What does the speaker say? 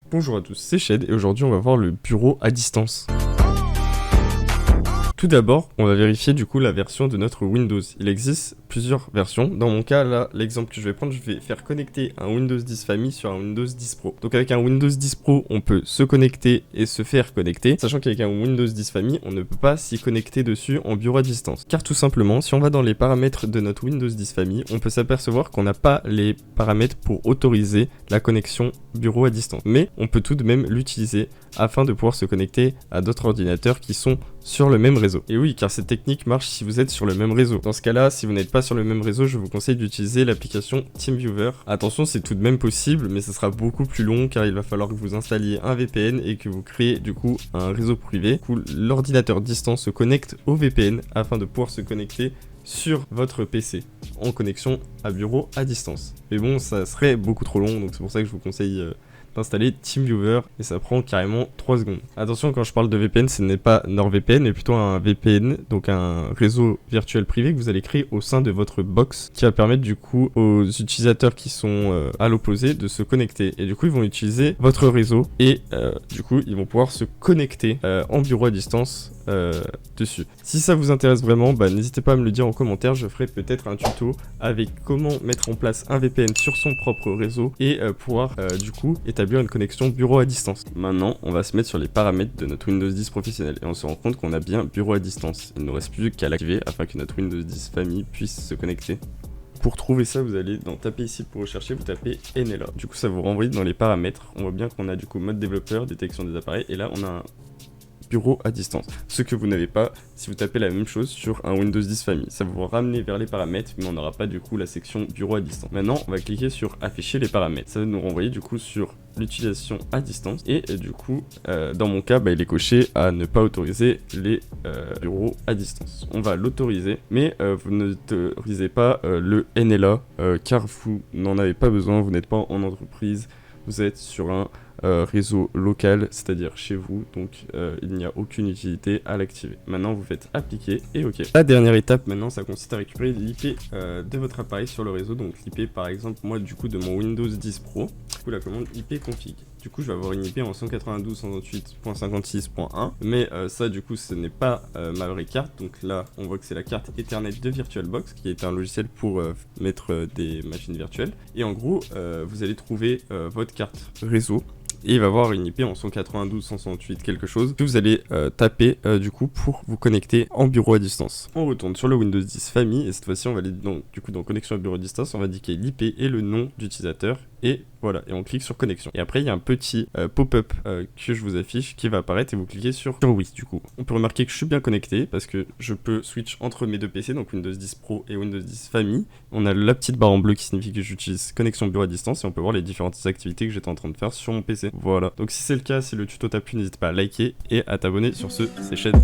Bonjour à tous, c'est Shed et aujourd'hui on va voir le bureau à distance. Tout d'abord, on va vérifier du coup la version de notre Windows. Il existe plusieurs versions. Dans mon cas, là, l'exemple que je vais prendre, je vais faire connecter un Windows 10 Family sur un Windows 10 Pro. Donc avec un Windows 10 Pro, on peut se connecter et se faire connecter, sachant qu'avec un Windows 10 Family, on ne peut pas s'y connecter dessus en bureau à distance. Car tout simplement, si on va dans les paramètres de notre Windows 10 Family, on peut s'apercevoir qu'on n'a pas les paramètres pour autoriser la connexion bureau à distance. Mais on peut tout de même l'utiliser afin de pouvoir se connecter à d'autres ordinateurs qui sont sur le même réseau. Et oui, car cette technique marche si vous êtes sur le même réseau. Dans ce cas-là, si vous n'êtes pas sur le même réseau, je vous conseille d'utiliser l'application TeamViewer. Attention, c'est tout de même possible, mais ça sera beaucoup plus long car il va falloir que vous installiez un VPN et que vous créez du coup un réseau privé. Du coup, l'ordinateur distant se connecte au VPN afin de pouvoir se connecter sur votre PC en connexion à bureau à distance. Mais bon, ça serait beaucoup trop long, donc c'est pour ça que je vous conseille d'installer TeamViewer et ça prend carrément 3 secondes. Attention, quand je parle de VPN, ce n'est pas NordVPN mais plutôt un VPN, donc un réseau virtuel privé que vous allez créer au sein de votre box qui va permettre du coup aux utilisateurs qui sont à l'opposé de se connecter et du coup ils vont utiliser votre réseau et du coup ils vont pouvoir se connecter en bureau à distance dessus. Si ça vous intéresse vraiment, n'hésitez pas à me le dire en commentaire, je ferai peut-être un tuto avec comment mettre en place un VPN sur son propre réseau et pouvoir du coup établir une connexion bureau à distance. Maintenant, on va se mettre sur les paramètres de notre Windows 10 professionnel et on se rend compte qu'on a bien bureau à distance. Il ne nous reste plus qu'à l'activer afin que notre Windows 10 Family puisse se connecter. Pour trouver ça, vous allez taper ici pour rechercher, vous tapez NLA. Du coup, ça vous renvoie dans les paramètres. On voit bien qu'on a du coup mode développeur, détection des appareils et là on a un bureau à distance. Ce que vous n'avez pas si vous tapez la même chose sur un Windows 10 Family. Ça va vous ramener vers les paramètres, mais on n'aura pas du coup la section bureau à distance. Maintenant, on va cliquer sur afficher les paramètres. Ça va nous renvoyer du coup sur l'utilisation à distance et du coup, dans mon cas, il est coché à ne pas autoriser les bureaux à distance. On va l'autoriser, mais vous n'autorisez pas le NLA car vous n'en avez pas besoin, vous n'êtes pas en entreprise, vous êtes sur un réseau local, c'est-à-dire chez vous, donc il n'y a aucune utilité à l'activer. Maintenant vous faites appliquer et ok. La dernière étape maintenant, ça consiste à récupérer l'IP de votre appareil sur le réseau, donc l'IP par exemple moi du coup de mon Windows 10 Pro, du coup la commande IP config. Du coup je vais avoir une IP en 192.168.1.1, mais ça du coup ce n'est pas ma vraie carte, donc là on voit que c'est la carte Ethernet de VirtualBox qui est un logiciel pour mettre des machines virtuelles, et en gros vous allez trouver votre carte réseau et il va avoir une IP en 192, 168 quelque chose que vous allez taper du coup pour vous connecter en bureau à distance. On retourne sur le Windows 10 Family et cette fois-ci on va aller du coup dans connexion à bureau à distance, on va indiquer l'IP et le nom d'utilisateur et voilà, et on clique sur connexion. Et après il y a un petit pop-up que je vous affiche qui va apparaître et vous cliquez sur oui du coup. On peut remarquer que je suis bien connecté parce que je peux switch entre mes deux PC, donc Windows 10 Pro et Windows 10 Family. On a la petite barre en bleu qui signifie que j'utilise connexion bureau à distance et on peut voir les différentes activités que j'étais en train de faire sur mon PC. Voilà, donc si c'est le cas, si le tuto t'a plu, n'hésite pas à liker et à t'abonner. Sur ce, c'est Shed.